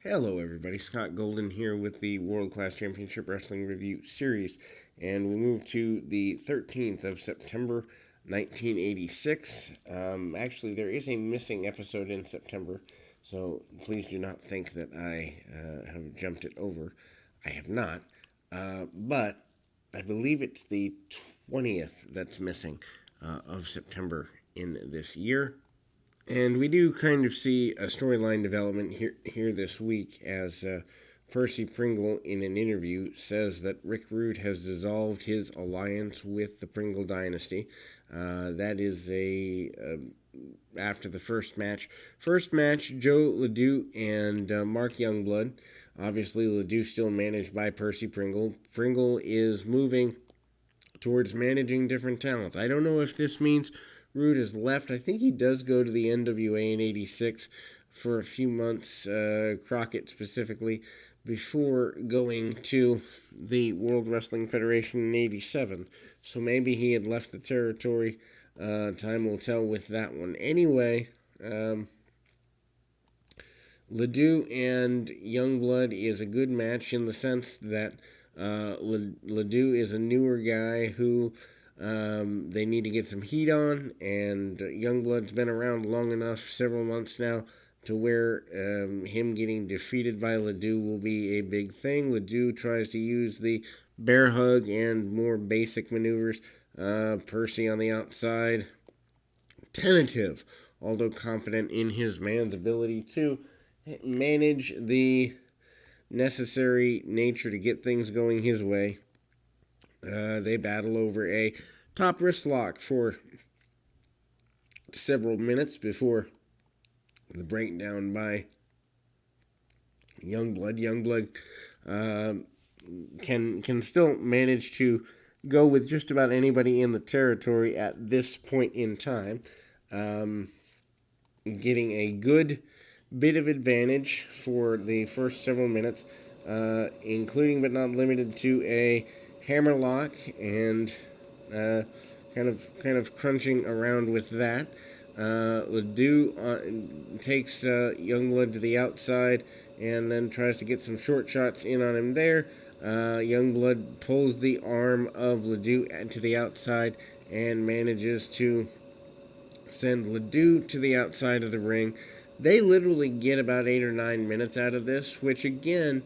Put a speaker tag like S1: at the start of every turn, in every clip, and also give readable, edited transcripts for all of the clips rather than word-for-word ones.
S1: Hello, everybody. Scott Golden here with the World Class Championship Wrestling Review Series, and we move to the 13th of September, 1986. Actually, there is a missing episode in September, so please do not think that I have jumped it over. I have not, but I believe it's the 20th that's missing of September in this year. And we do kind of see a storyline development here this week as Percy Pringle, in an interview, says that Rick Rude has dissolved his alliance with the Pringle dynasty. That is after the first match. First match, Joe Ledoux and Mark Youngblood. Obviously, Ledoux still managed by Percy Pringle. Pringle is moving towards managing different talents. I don't know if this means Rude has left. I think he does go to the NWA in '86 for a few months, Crockett specifically, before going to the World Wrestling Federation in '87. So maybe he had left the territory. Time will tell with that one. Anyway, Ledoux and Youngblood is a good match in the sense that Ledoux is a newer guy who they need to get some heat on, and Youngblood's been around long enough, several months now, to where him getting defeated by Ledoux will be a big thing. Ledoux tries to use the bear hug and more basic maneuvers. Percy on the outside, tentative, although confident in his man's ability to manage the necessary nature to get things going his way. They battle over a top wrist lock for several minutes before the breakdown by Youngblood. Youngblood can still manage to go with just about anybody in the territory at this point in time, getting a good bit of advantage for the first several minutes, including but not limited to a hammerlock and kind of crunching around with that. Ledoux takes Youngblood to the outside and then tries to get some short shots in on him there. Youngblood pulls the arm of Ledoux to the outside and manages to send Ledoux to the outside of the ring. They literally get about 8 or 9 minutes out of this, which again,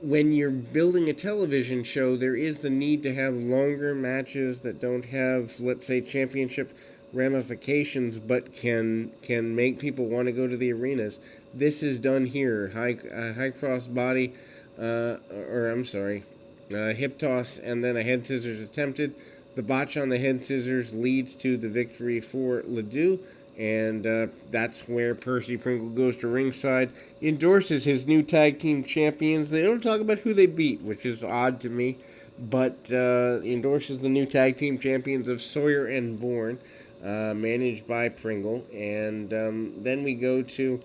S1: when you're building a television show, there is the need to have longer matches that don't have, let's say, championship ramifications, but can make people want to go to the arenas. This is done here. High cross body, hip toss, and then a head scissors attempted. The botch on the head scissors leads to the victory for Ledoux, and that's where Percy Pringle goes to ringside, endorses his new tag team champions. They don't talk about who they beat, which is odd to me, but endorses the new tag team champions of Sawyer and Bourne, managed by Pringle. And then we go to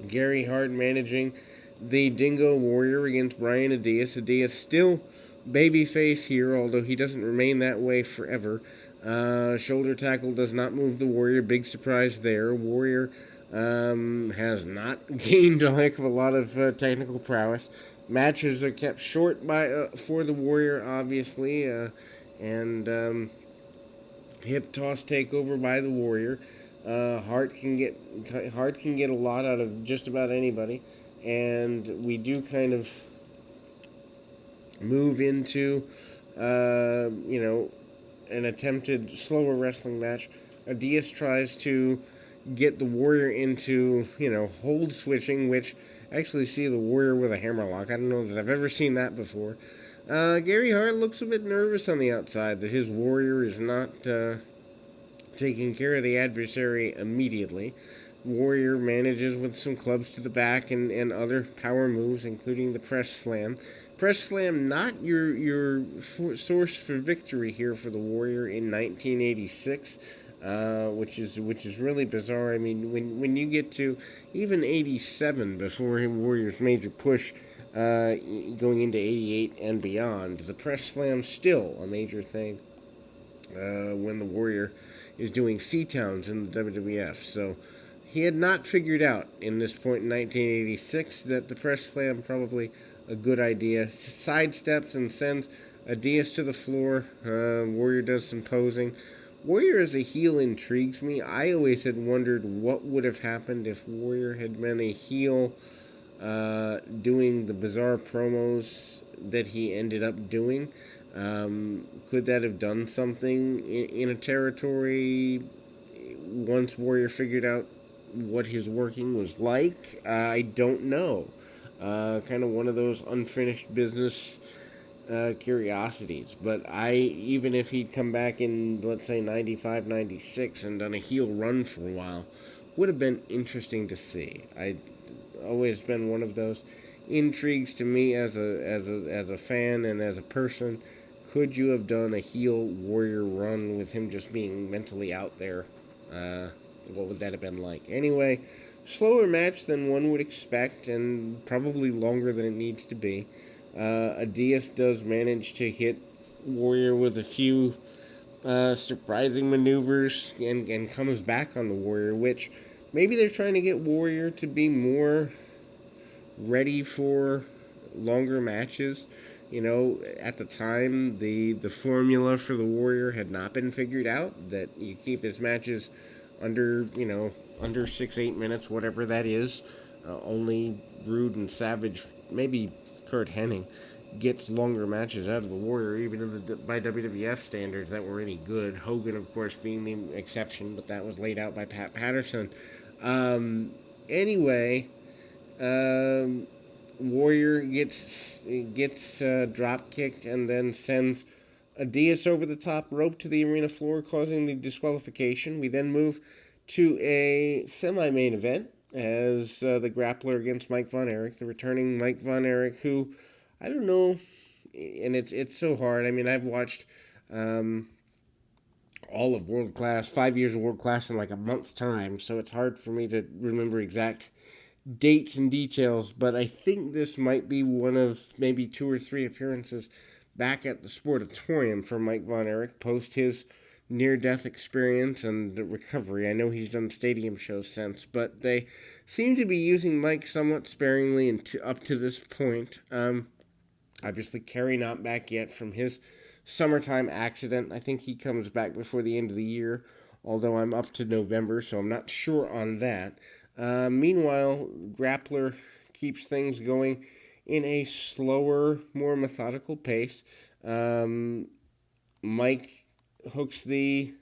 S1: Gary Hart managing the Dingo Warrior against Brian Adias. Adias still babyface here, although he doesn't remain that way forever. Shoulder tackle does not move the Warrior. Big surprise there. Warrior has not gained a heck of a lot of technical prowess. Matches are kept short for the Warrior, obviously, and hip toss takeover by the Warrior. Hart can get a lot out of just about anybody, and we do kind of move into an attempted slower wrestling match. Adias tries to get the Warrior into, hold switching, which I actually see the Warrior with a hammerlock. I don't know that I've ever seen that before. Gary Hart looks a bit nervous on the outside that his Warrior is not taking care of the adversary immediately. Warrior manages with some clubs to the back and other power moves, including the press slam. Press slam, not your source for victory here for the Warrior in 1986, which is really bizarre. I mean, when you get to even 87, before Warrior's major push, going into 88 and beyond, the press slam's still a major thing when the Warrior is doing C-Towns in the WWF. So he had not figured out in this point in 1986 that the press slam probably a good idea. Sidesteps and sends Diaz to the floor. Warrior does some posing. Warrior as a heel intrigues me. I always had wondered what would have happened if Warrior had been a heel doing the bizarre promos that he ended up doing. Could that have done something in a territory once Warrior figured out what his working was like? I don't know. Kind of one of those unfinished business curiosities. But even if he'd come back in, let's say, 95, 96 and done a heel run for a while, would have been interesting to see. I always been one of those intrigues to me as a fan and as a person. Could you have done a heel Warrior run with him just being mentally out there? Uh, what would that have been like? Anyway, slower match than one would expect, and probably longer than it needs to be. Diaz does manage to hit Warrior with a few surprising maneuvers and comes back on the Warrior, which maybe they're trying to get Warrior to be more ready for longer matches. You know, at the time, the formula for the Warrior had not been figured out. That you keep his matches under, under 6-8 minutes, whatever that is. Only Rude and Savage, maybe Kurt Hennig, gets longer matches out of the Warrior, even by WWF standards that were any good. Hogan, of course, being the exception, but that was laid out by Pat Patterson. Anyway, um, Warrior gets drop kicked and then sends Diaz over the top rope to the arena floor, causing the disqualification. We then move to a semi-main event as the grappler against Mike Von Erich, the returning Mike Von Erich, who I don't know, and it's so hard. I mean, I've watched all of World Class, 5 years of World Class in like a month's time, so it's hard for me to remember exact dates and details, but I think this might be one of maybe 2 or 3 appearances back at the Sportatorium for Mike Von Erich post his near-death experience and recovery. I know he's done stadium shows since, but they seem to be using Mike somewhat sparingly up to this point. Obviously, Kerry not back yet from his summertime accident. I think he comes back before the end of the year, although I'm up to November, so I'm not sure on that. Meanwhile, Grappler keeps things going in a slower, more methodical pace. Mike hooks the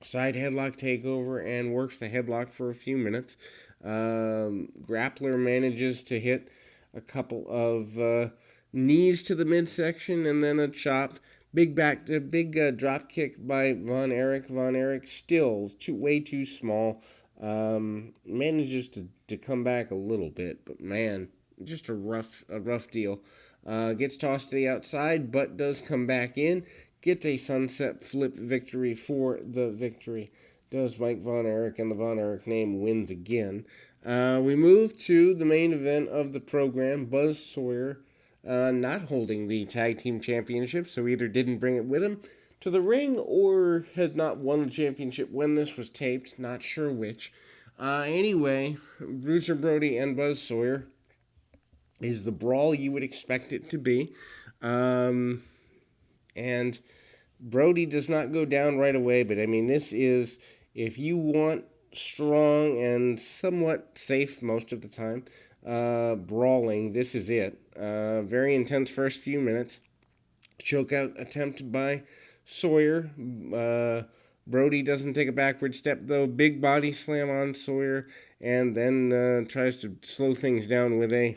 S1: side headlock takeover and works the headlock for a few minutes. Grappler manages to hit a couple of knees to the midsection and then a chop. Big drop kick by Von Erich. Von Erich still way too small. Manages to come back a little bit, but man, just a rough deal. Gets tossed to the outside, but does come back in. Gets a sunset flip victory for the victory. Does Mike Von Erich, and the Von Erich name wins again. We move to the main event of the program. Buzz Sawyer not holding the tag team championship, so either didn't bring it with him to the ring or had not won the championship when this was taped. Not sure which. Anyway, Bruiser Brody and Buzz Sawyer is the brawl you would expect it to be. And Brody does not go down right away, but I mean, this is, if you want strong and somewhat safe most of the time, brawling, this is it. Very intense first few minutes. Chokeout attempt by Sawyer. Brody doesn't take a backward step, though. Big body slam on Sawyer, and then tries to slow things down with a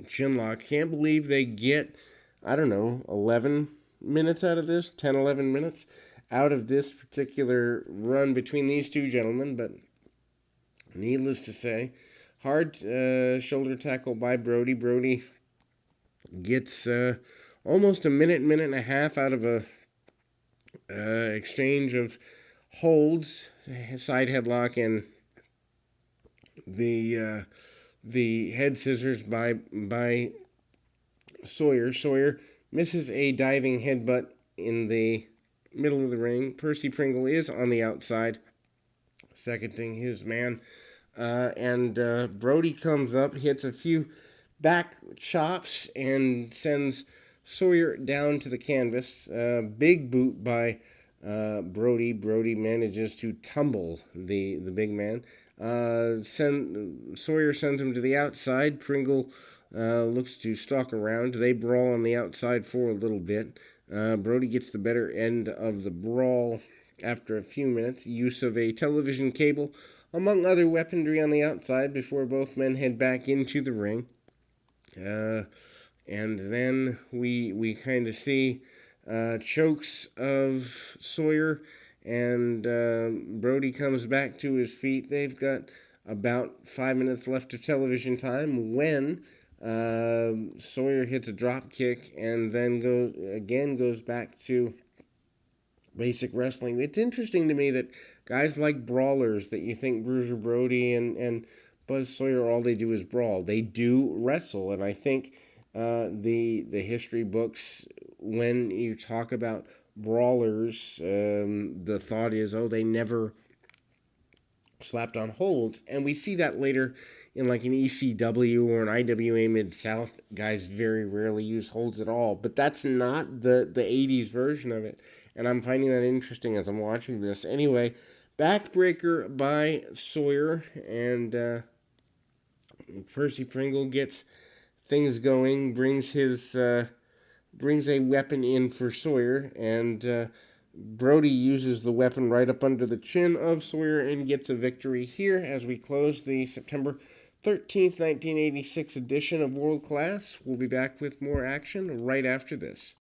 S1: chin lock. Can't believe they get, 11 minutes out of this, 10, 11 minutes out of this particular run between these two gentlemen, but needless to say, hard shoulder tackle by Brody. Brody gets almost a minute and a half out of a exchange of holds, side headlock, and the head scissors by Sawyer. Sawyer misses a diving headbutt in the middle of the ring. Percy Pringle is on the outside. seconding his man. And Brody comes up, hits a few back chops, and sends Sawyer down to the canvas. Big boot by Brody. Brody manages to tumble the big man. Sawyer sends him to the outside. Pringle looks to stalk around. They brawl on the outside for a little bit. Brody gets the better end of the brawl after a few minutes. Use of a television cable, among other weaponry on the outside, before both men head back into the ring. And then we kind of see chokes of Sawyer, and Brody comes back to his feet. They've got about 5 minutes left of television time when Sawyer hits a drop kick and then goes back to basic wrestling. It's interesting to me that guys like brawlers that you think Bruiser Brody and Buzz Sawyer, all they do is brawl. They do wrestle, and I think the history books, when you talk about brawlers, the thought is, oh, they never slapped on holds, and we see that later in like an ECW or an IWA Mid-South. Guys very rarely use holds at all, but that's not the 80s version of it, and I'm finding that interesting as I'm watching this. Anyway, backbreaker by Sawyer, and Percy Pringle gets things going, brings a weapon in for Sawyer, and Brody uses the weapon right up under the chin of Sawyer and gets a victory here as we close the September 13th, 1986 edition of World Class. We'll be back with more action right after this.